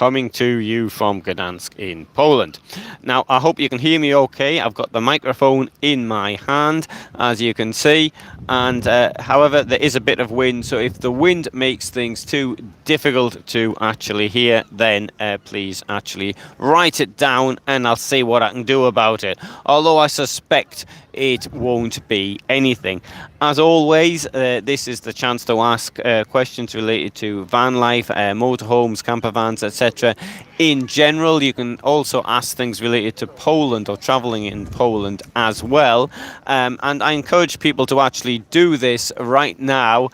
coming to you from Gdańsk in Poland. Now, I hope you can hear me okay. I've got the microphone in my hand, as you can see, and however, there is a bit of wind, so if the wind makes things too difficult to actually hear, then please actually write it down and I'll see what I can do about it. Although I suspect it won't be anything. As always, this is the chance to ask questions related to van life, motorhomes, campervans, etc. In general, you can also ask things related to Poland or traveling in Poland as well. And I encourage people to actually do this right now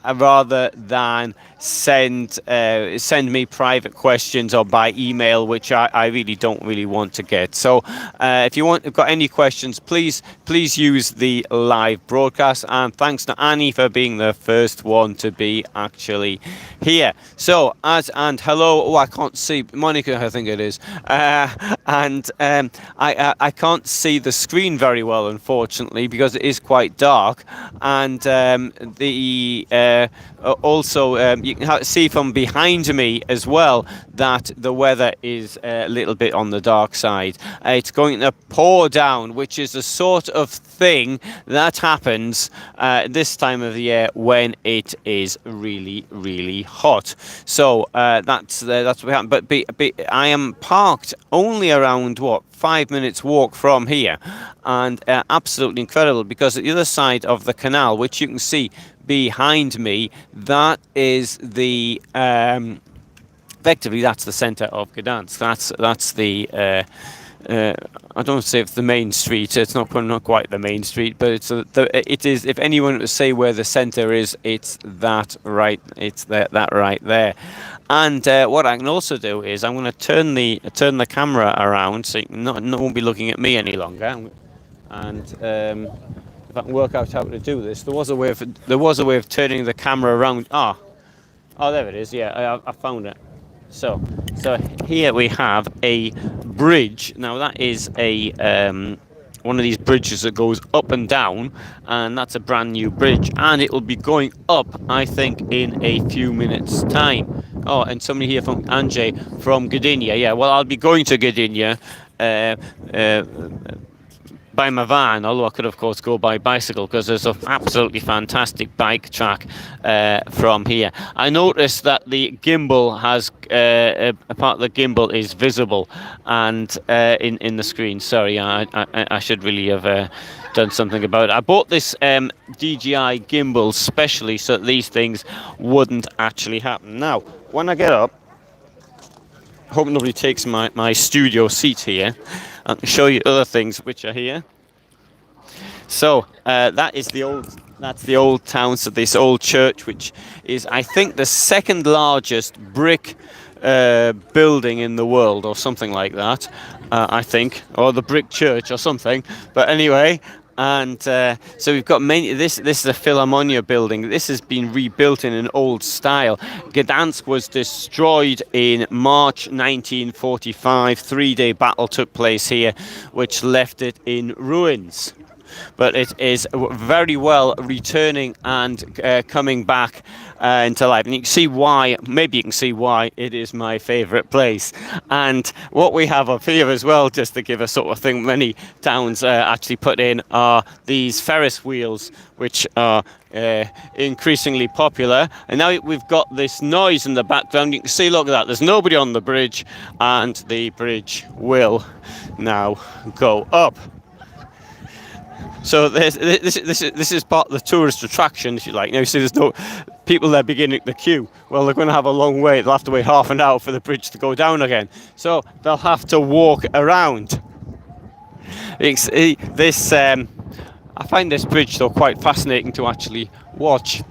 rather than send me private questions or by email, which I really don't really want to get. So if you've got any questions, please use the live broadcast, and thanks to Annie for being the first one to be actually here. So and hello, oh, I can't see Monica, I think it is, and I can't see the screen very well, unfortunately, because it is quite dark, and also you can see from behind me as well that the weather is a little bit on the dark side. It's going to pour down, which is the sort of thing that happens this time of the year when it is really, really hot. So that's what happened. But I am parked only around 5 minutes walk from here, and absolutely incredible, because at the other side of the canal, which you can see behind me, that is the effectively that's the centre of Gdańsk. That's the I don't say it's the main street. It's not quite the main street, but it is. If anyone would say where the centre is, it's that right. It's that right there. And what I can also do is I'm going to turn the camera around so you won't be looking at me any longer. And if I can work out how to do this, there was a way of turning the camera around. Oh, there it is. Yeah, I found it. So here we have a bridge. Now that is a one of these bridges that goes up and down, and that's a brand new bridge, and it will be going up, I think, in a few minutes' time. Oh, and somebody here from Andrzej from Gdynia. Yeah, well, I'll be going to Gdynia by my van, although I could of course go by bicycle, because there's an absolutely fantastic bike track from here. I noticed that the gimbal has a part of the gimbal is visible and in the screen. Sorry, I should really have done something about it. I bought this DJI gimbal specially so that these things wouldn't actually happen. Now when I get up, I hope nobody takes my studio seat here. I can show you other things which are here. So that's the old town. So this old church, which is, I think, the second largest brick building in the world, or something like that. I think, or the brick church, or something. But anyway. And so we've got many. This is a Philharmonia building. This has been rebuilt in an old style. Gdańsk was destroyed in March 1945. 3-day battle took place here, which left it in ruins. But it is very well returning and coming back into life. And you can see why, maybe you can see why it is my favourite place. And what we have up here as well, just to give a sort of thing many towns actually put in, are these Ferris wheels, which are increasingly popular. And now we've got this noise in the background. You can see, look at that, there's nobody on the bridge, and the bridge will now go up. So this is part of the tourist attraction, if you like. Now you see there's no people there beginning the queue. Well, they're going to have a long wait. They'll have to wait half an hour for the bridge to go down again. So they'll have to walk around. This I find this bridge though quite fascinating to actually watch.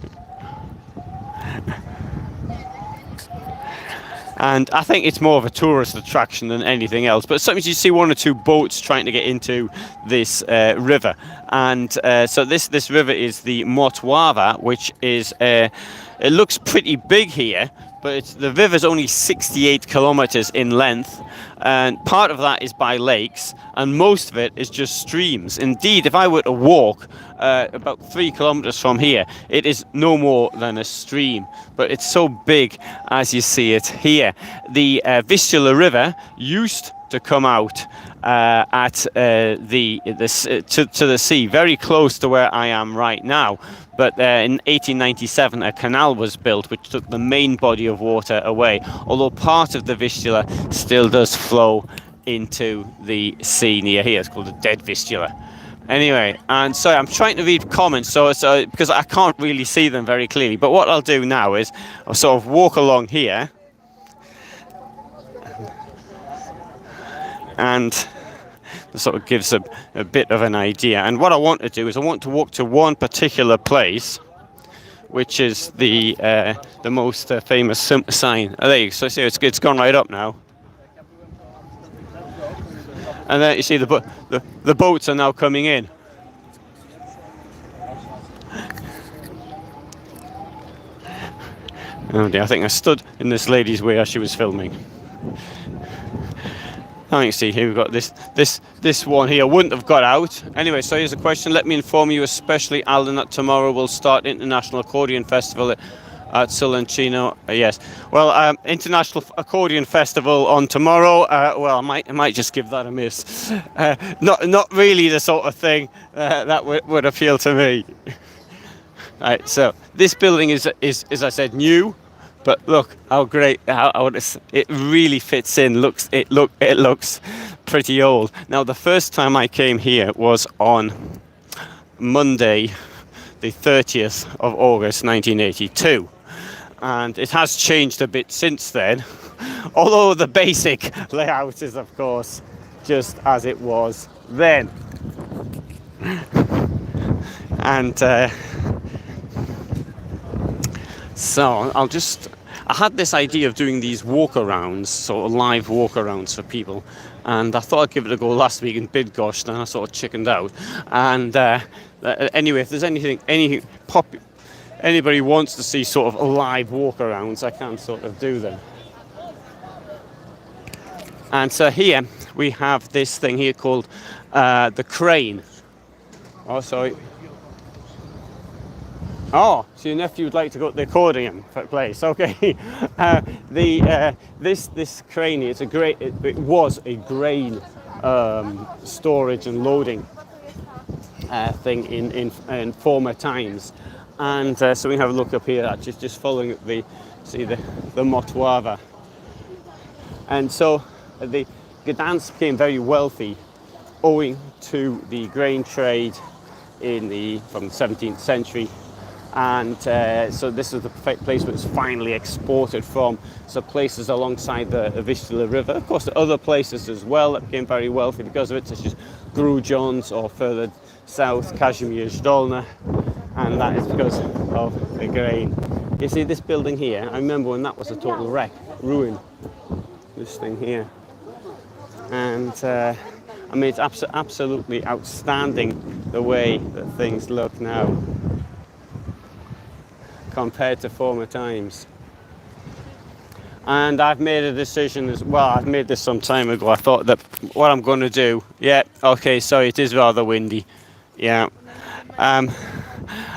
And I think it's more of a tourist attraction than anything else. But sometimes you see one or two boats trying to get into this river. And so this river is the Motława, which is, it looks pretty big here, but the river's only 68 kilometers in length, and part of that is by lakes, and most of it is just streams. Indeed, if I were to walk about 3 kilometers from here, it is no more than a stream, but it's so big as you see it here. The Vistula River used to come out to the sea, very close to where I am right now. But in 1897, a canal was built which took the main body of water away, although part of the Vistula still does flow into the sea near here. It's called the Dead Vistula. Anyway, and so I'm trying to read comments so because I can't really see them very clearly. But what I'll do now is I'll sort of walk along here, and it sort of gives a bit of an idea. And what I want to do is I want to walk to one particular place, which is the most famous sign. Oh, there you go. So see, it's gone right up now. And then you see the boats are now coming in. Oh dear, I think I stood in this lady's way as she was filming. I think, see, here we've got this one here wouldn't have got out. Anyway, so here's a question. Let me inform you, especially Alan, that tomorrow we'll start International Accordion Festival at Solentino. Yes. Well, International Accordion Festival on tomorrow. Well, I might just give that a miss. Not really the sort of thing that would appeal to me. Right. So this building is, as I said, new. But look how great! It really fits in. It looks pretty old. Now, the first time I came here was on Monday, the 30th of August, 1982, and it has changed a bit since then. Although the basic layout is, of course, just as it was then. And so I had this idea of doing these walk-arounds, sort of live walk-arounds for people, and I thought I'd give it a go last week in Bydgoszcz, and I sort of chickened out. And anyway, if there's anybody wants to see sort of live walk-arounds, I can sort of do them. And so here we have this thing here called the crane. Oh, sorry. Oh, so your nephew would like to go to the accordion place. Okay. This crane here, it was a grain storage and loading thing in former times. And so we have a look up here, actually, just following the Motława. And so the Gdańsk became very wealthy owing to the grain trade from the 17th century. And so this is the perfect place where it's finally exported from. So places alongside the Vistula River. Of course, there are other places as well that became very wealthy because of it, such as Grudziądz, or further south, Kazimierz Dolny. And that is because of the grain. You see this building here? I remember when that was a total wreck, ruin. This thing here. And I mean, it's absolutely outstanding the way that things look now compared to former times. And I've made a decision as well. I've made this some time ago. I thought that what I'm going to do, yeah, okay, sorry, it is rather windy, yeah.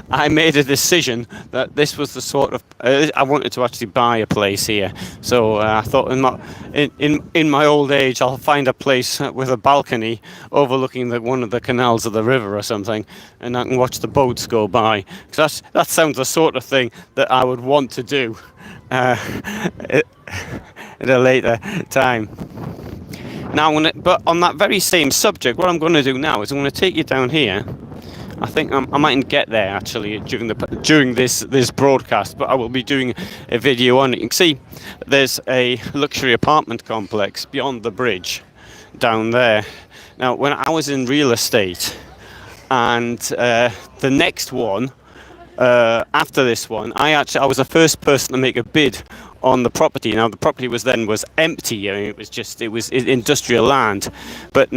I made a decision that this was the sort of I wanted to actually buy a place here. So I thought in my old age I'll find a place with a balcony overlooking one of the canals of the river or something, and I can watch the boats go by. Because that sounds the sort of thing that I would want to do at a later time. Now, but on that very same subject, what I'm going to do now is I'm going to take you down here. I think I mightn't get there actually during this broadcast, but I will be doing a video on it. You can see there's a luxury apartment complex beyond the bridge down there. Now, when I was in real estate, and the next one after this one, I was the first person to make a bid on the property. Now, the property was empty. I mean, it was industrial land, but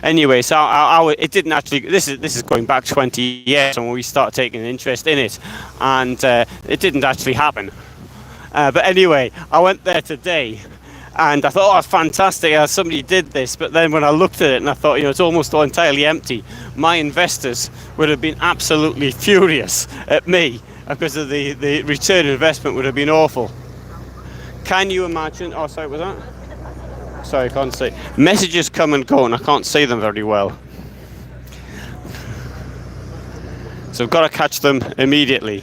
anyway, so it didn't actually. This is going back 20 years when we started taking an interest in it, and it didn't actually happen. But anyway, I went there today and I thought, oh, it's fantastic, somebody did this. But then when I looked at it and I thought, it's almost entirely empty, my investors would have been absolutely furious at me because of the return investment would have been awful. Can you imagine? Oh, sorry, was that? Sorry, I can't see. Messages come and go and I can't see them very well. So I've got to catch them immediately.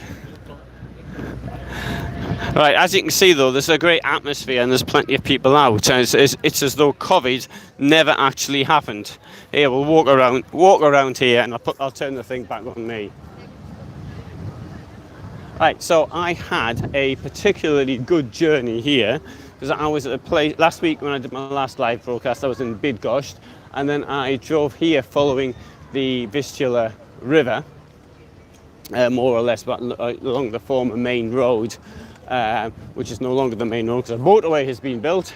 Right, as you can see though, there's a great atmosphere and there's plenty of people out. And it's as though COVID never actually happened. Here, we'll walk around here, and I'll turn the thing back on me. Right, so I had a particularly good journey here because I was at a place last week when I did my last live broadcast. I was in Bydgoszcz, and then I drove here following the Vistula River, more or less, but along the former main road. Which is no longer the main road because a motorway has been built,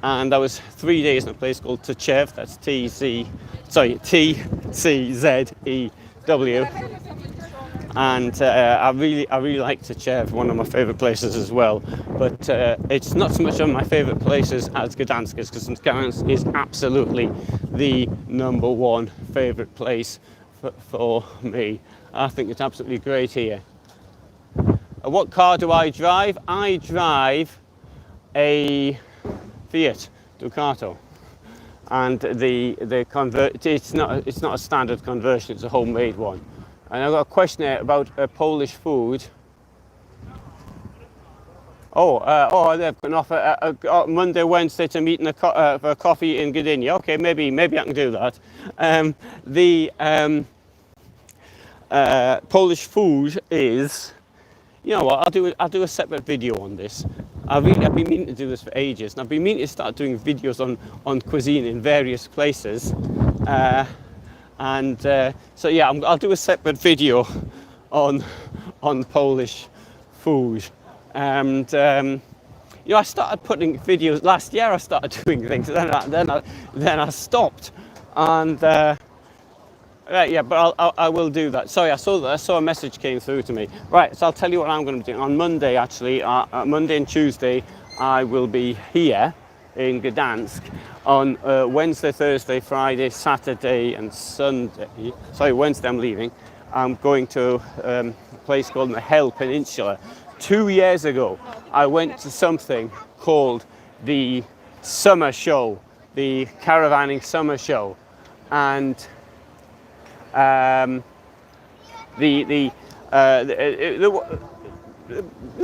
and I was 3 days in a place called Tczew. That's Tczew, and I really like Tczew, one of my favourite places as well. But it's not so much of my favourite places as Gdańsk is, because Gdańsk is absolutely the number one favourite place for me. I think it's absolutely great here. What car do I drive? I drive a Fiat Ducato, and it's not a standard conversion; it's a homemade one. And I've got a question there about Polish food. They've gone off Monday, Wednesday to meet for a coffee in Gdynia. Okay, maybe I can do that. Polish food is. You know what? I'll do a separate video on this. I've been meaning to do this for ages, and I've been meaning to start doing videos on cuisine in various places. So yeah, I'll do a separate video on Polish food. And I started putting videos last year. I started doing things, then I stopped, and. Right, yeah, but I will do that. Sorry, I saw a message came through to me. Right, so I'll tell you what I'm going to do. On Monday, actually, Monday and Tuesday, I will be here in Gdańsk. On Wednesday, Thursday, Friday, Saturday and Sunday. Sorry, Wednesday I'm leaving. I'm going to a place called the Hell Peninsula. 2 years ago, I went to something called the Summer Show, the Caravanning Summer Show. And there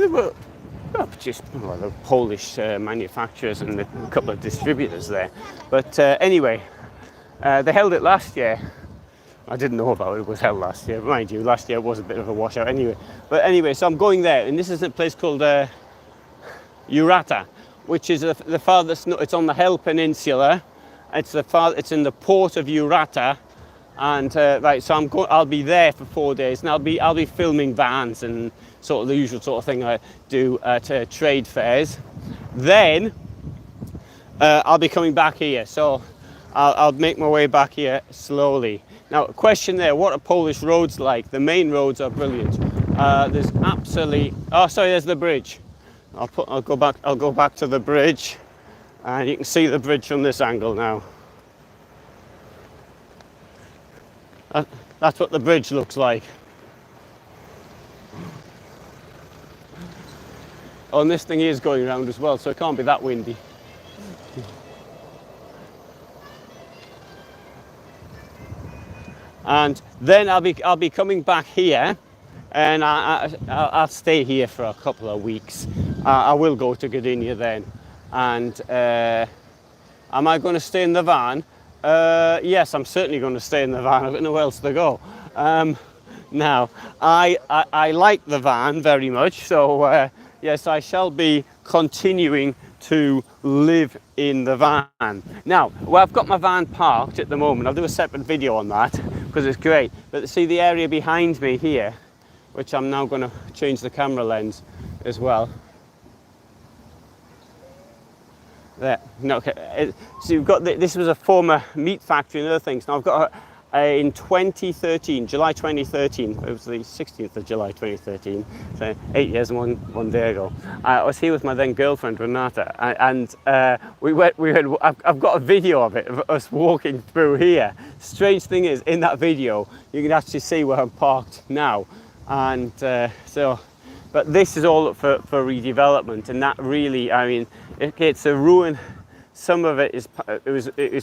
were just the Polish manufacturers and a couple of distributors there. But anyway, they held it last year. I didn't know about it. It was held last year. Mind you, last year was a bit of a washout anyway. But anyway, so I'm going there, and this is a place called Urata, which is the farthest. It's on the Hell Peninsula. It's in the port of Urata. And right, so I'll be there for 4 days, and I'll be filming vans and sort of the usual sort of thing I do at trade fairs. Then I'll be coming back here, so I'll make my way back here slowly. Now, a question there: what are Polish roads like? The main roads are brilliant. There's absolutely. Oh, sorry, there's the bridge. I'll go back to the bridge, and you can see the bridge from this angle now. That's what the bridge looks like. Oh, and this thing is going around as well, so it can't be that windy. And then I'll be coming back here, and I'll stay here for a couple of weeks. I will go to Gdynia then. And am I going to stay in the van? Yes, I'm certainly going to stay in the van. I've got nowhere else to go. Now, I like the van very much, so yes, I shall be continuing to live in the van. Now, well, I've got my van parked at the moment. I'll do a separate video on that because it's great. But see the area behind me here, which I'm now going to change the camera lens as well. There. No, okay. So you've got this was a former meat factory and other things. Now I've got in 2013, July 2013. It was the 16th of July 2013, so 8 years and one day ago. I was here with my then girlfriend Renata, and I've got a video of it, of us walking through here. Strange thing is, in that video, you can actually see where I'm parked now, and but this is all up for redevelopment, and that really, I mean, it's a ruin. Some of it is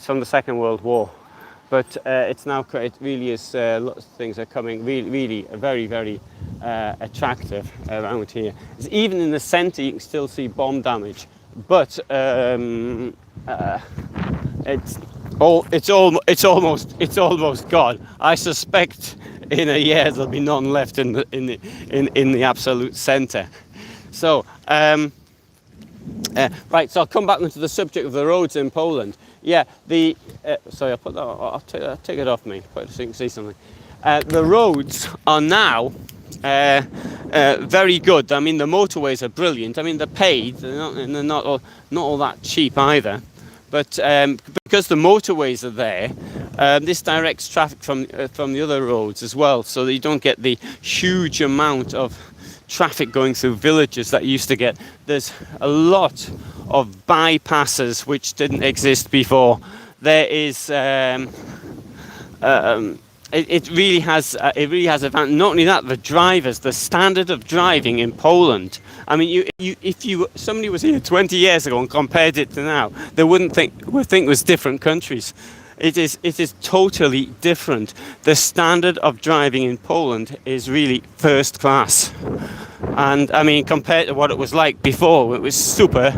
from the Second World War. But it's now, it really is, lots of things are coming, really very, very attractive around here. Even in the centre you can still see bomb damage, but it's almost gone. I suspect in a year there'll be none left in the absolute centre. So right, so I'll come back onto the subject of the roads in Poland. Yeah, sorry, I'll put that. I'll take it off me, so you can see something. The roads are now very good. I mean, the motorways are brilliant. I mean, they're paid. They're not all that cheap either. But because the motorways are there, this directs traffic from the other roads as well, so that you don't get the huge amount of traffic going through villages that you used to get. There's a lot of bypasses which didn't exist before. There is it really has advantage. Not only that, the drivers, the standard of driving in Poland. I mean, if somebody was here 20 years ago and compared it to now, they would think it was different countries. It is totally different. The standard of driving in Poland is really first class. And I mean, compared to what it was like before, it was super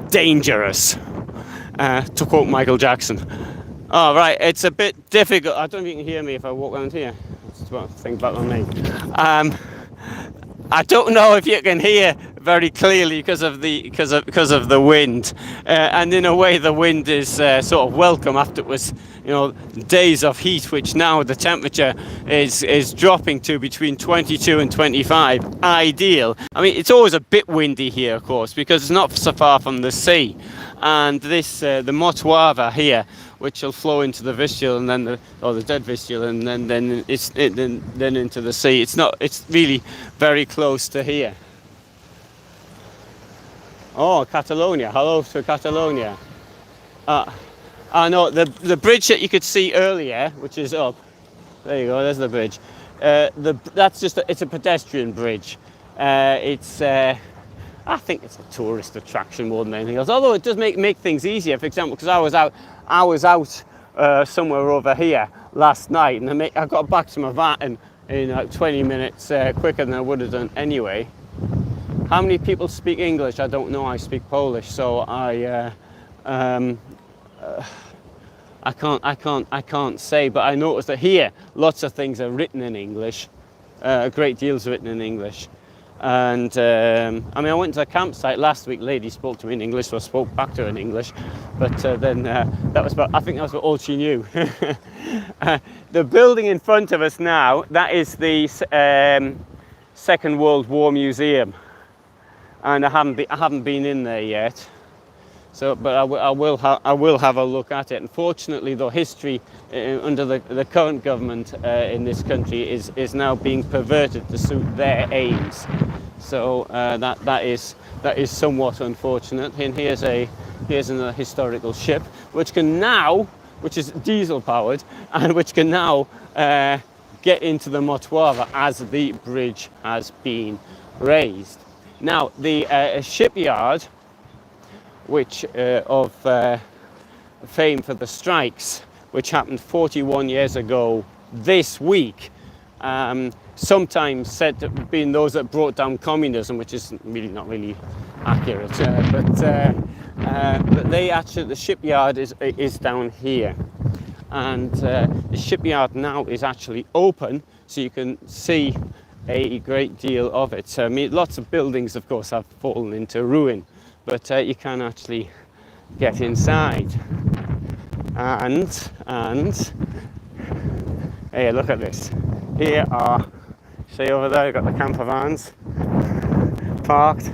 dangerous, to quote Michael Jackson. All right, it's a bit difficult. I don't know if you can hear me if I walk around here. That's one thing back on me. I don't know if you can hear very clearly because of the wind, and in a way the wind is sort of welcome after it was, days of heat, which now the temperature is dropping to between 22 and 25. Ideal. I mean, it's always a bit windy here, of course, because it's not so far from the sea, and this the Motorhome here, which will flow into the Vistula and then the dead Vistula, and then into the sea. It's really very close to here. Oh, Catalonia! Hello to Catalonia. I know the bridge that you could see earlier, which is up. There you go. There's the bridge. It's a pedestrian bridge. I think it's a tourist attraction more than anything else. Although it does make things easier. For example, because I was out somewhere over here last night, and I got back to my van in like 20 minutes quicker than I would have done anyway. How many people speak English? I don't know. I speak Polish, so I can't say. But I noticed that here lots of things are written in English. A great deal's written in English. And I mean, I went to the campsite last week. Lady spoke to me in English, so I spoke back to her in English. But then that was about all she knew. The building in front of us now, that is the Second World War Museum, and I haven't been in there yet. So, but I will have a look at it. Unfortunately, though, history under the current government in this country is now being perverted to suit their aims. So that is somewhat unfortunate. And here's another historical ship which is diesel powered, and which can now get into the Motorhome as the bridge has been raised. Now the shipyard, which of fame for the strikes, which happened 41 years ago this week, sometimes said to have been those that brought down communism, which is really not really accurate. But the shipyard is down here, and the shipyard now is actually open, so you can see a great deal of it. I mean, lots of buildings, of course, have fallen into ruin, but you can actually get inside. And hey, look at this. Here are, see over there, you've got the campervans parked.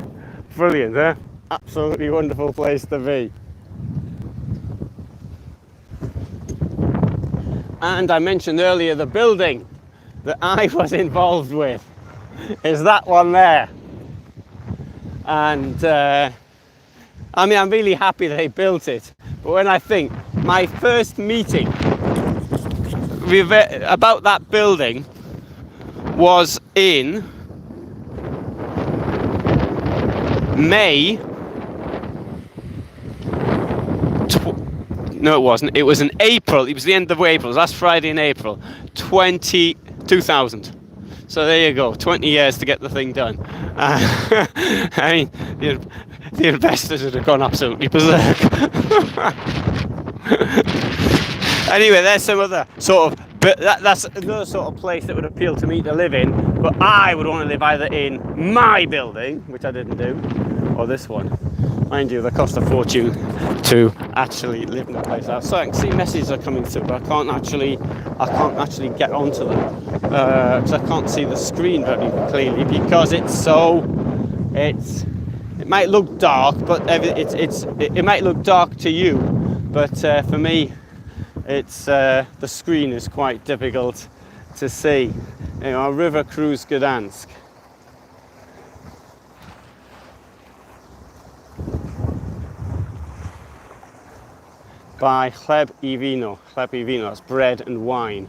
Brilliant, eh? Absolutely wonderful place to be. And I mentioned earlier the building that I was involved with is that one there. And I mean, I'm really happy they built it. But when I think my first meeting about that building was in May. No, it wasn't. It was in April. It was the end of April. Last Friday in April, 2000. So there you go. 20 years to get the thing done. I mean, the investors would have gone absolutely berserk. Anyway, there's some other sort of. But that's another sort of place that would appeal to me to live in. But I would want to live either in my building, which I didn't do, or this one. Mind you, they cost a fortune to actually live in a place. So I can see messages are coming through, but I can't actually get onto them because I can't see the screen very clearly because it might look dark, but it might look dark to you, but for me, it's the screen is quite difficult to see. You know, River Cruise Gdańsk. By Chleb I Wino. Chleb I Wino, that's bread and wine.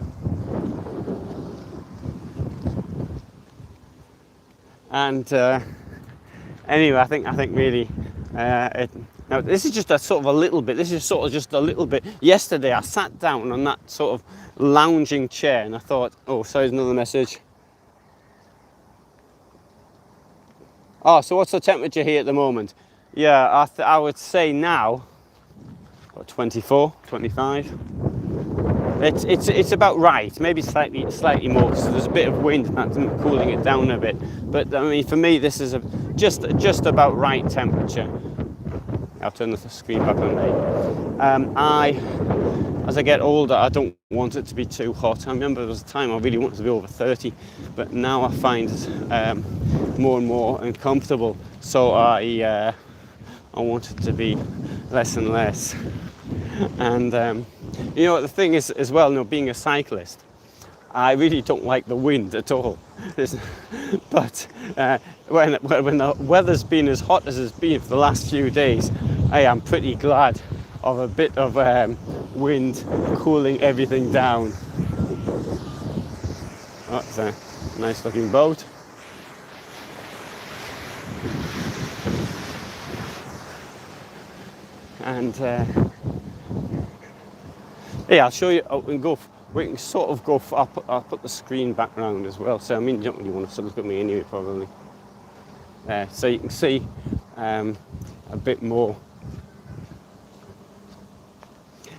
And anyway, I think really now this is just a sort of a little bit. This is sort of just a little bit. Yesterday, I sat down on that sort of lounging chair, and I thought, oh, sorry, there's another message. Oh, so what's the temperature here at the moment? Yeah, I would say now. 24, 25. It's about right. Maybe slightly more because there's a bit of wind and that's cooling it down a bit. But I mean, for me, this is just about right temperature. I'll turn the screen back on me. As I get older, I don't want it to be too hot. I remember there was a time I really wanted to be over 30, but now I find it more and more uncomfortable. So I want it to be less and less. And you know, the thing is as well, you know, being a cyclist, I really don't like the wind at all. But when the weather's been as hot as it's been for the last few days, I am pretty glad of a bit of wind cooling everything down. Oh, it's a nice looking boat. And yeah, I'll show you. We can sort of go. I'll put the screen back round as well. So I mean, you don't really want to look at me anyway, probably. So you can see a bit more.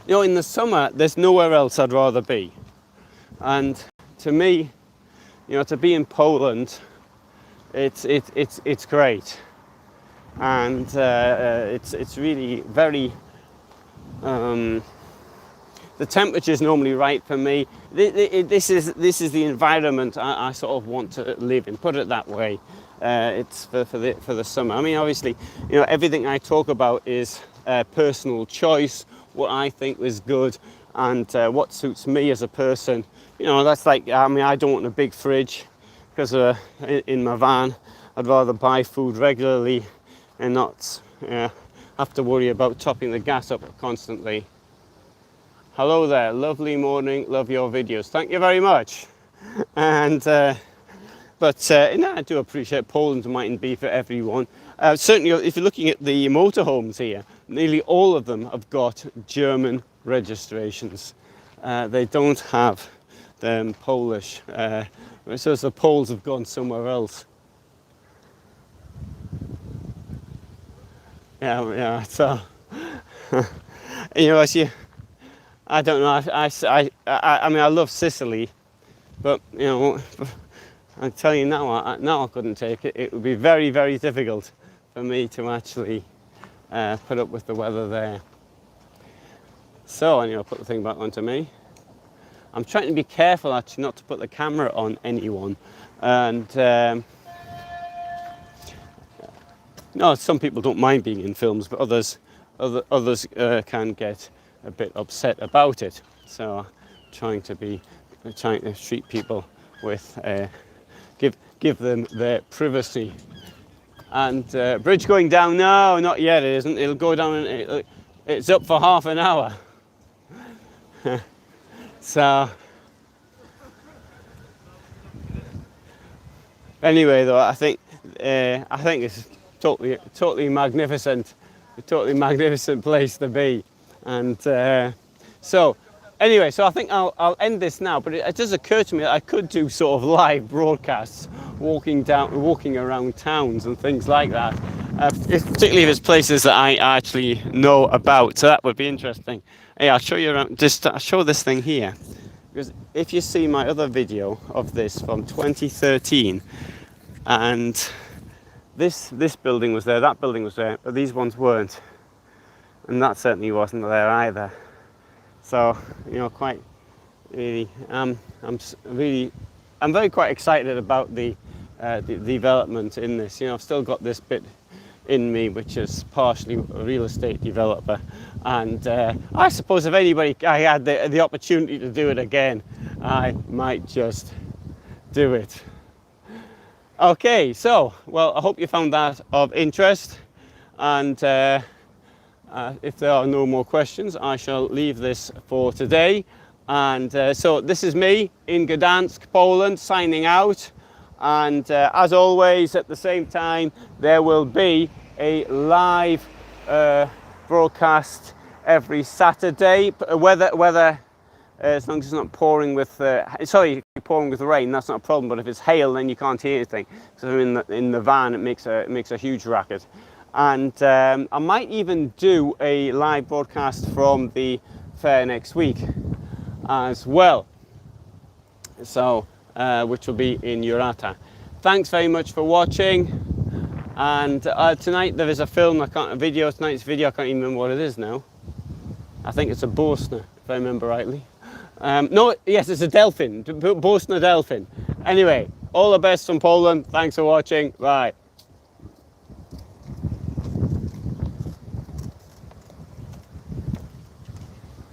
You know, in the summer, there's nowhere else I'd rather be. And to me, you know, to be in Poland, it's great. And it's really very. The temperature is normally right for me. This is the environment I sort of want to live in. Put it that way. It's for the summer. I mean, obviously, you know, everything I talk about is personal choice. What I think is good and what suits me as a person. You know, that's like. I mean, I don't want a big fridge because in my van, I'd rather buy food regularly and not have to worry about topping the gas up constantly. Hello there, lovely morning, love your videos. Thank you very much. And but no, I do appreciate Poland mightn't be for everyone. Certainly, if you're looking at the motorhomes here, nearly all of them have got German registrations. They don't have them Polish. So the Poles have gone somewhere else. Yeah. So you know, as you. I don't know. I mean, I love Sicily, but you know, I'm telling you now, I couldn't take it. It would be very, very difficult for me to actually put up with the weather there. So anyway, I'll put the thing back onto me. I'm trying to be careful actually not to put the camera on anyone, and no, some people don't mind being in films, but others can get a bit upset about it. So trying to treat people with give them their privacy. And bridge going down? No, not yet. It isn't. It'll go down. It's up for half an hour. So anyway, though, I think it's totally magnificent, a totally magnificent place to be. And so anyway, so I think I'll end this now. But it does occur to me that I could do sort of live broadcasts, walking around towns and things like that. Particularly if it's places that I actually know about. So that would be interesting. Hey, I'll show you around. I'll show this thing here, because if you see my other video of this from 2013, and this building was there, that building was there, but these ones weren't, and that certainly wasn't there either. So quite really, I'm very quite excited about the development in this. I've still got this bit in me, which is partially a real estate developer, and I suppose if I had the opportunity to do it again, I might just do it. Okay, so well, I hope you found that of interest, and if there are no more questions, I shall leave this for today. And so this is me in Gdańsk, Poland, signing out. And as always, at the same time, there will be a live broadcast every Saturday. Whether as long as it's not pouring with pouring with rain, that's not a problem. But if it's hail, then you can't hear anything. So in the van, it makes a huge racket. And I might even do a live broadcast from the fair next week as well. So. Which will be in Urata. Thanks very much for watching. And tonight there is a film. Tonight's video. I can't even remember what it is now. I think it's a Bürstner, if I remember rightly. Yes, it's a Delphin. Bürstner Delphin. Anyway, all the best from Poland. Thanks for watching. Bye.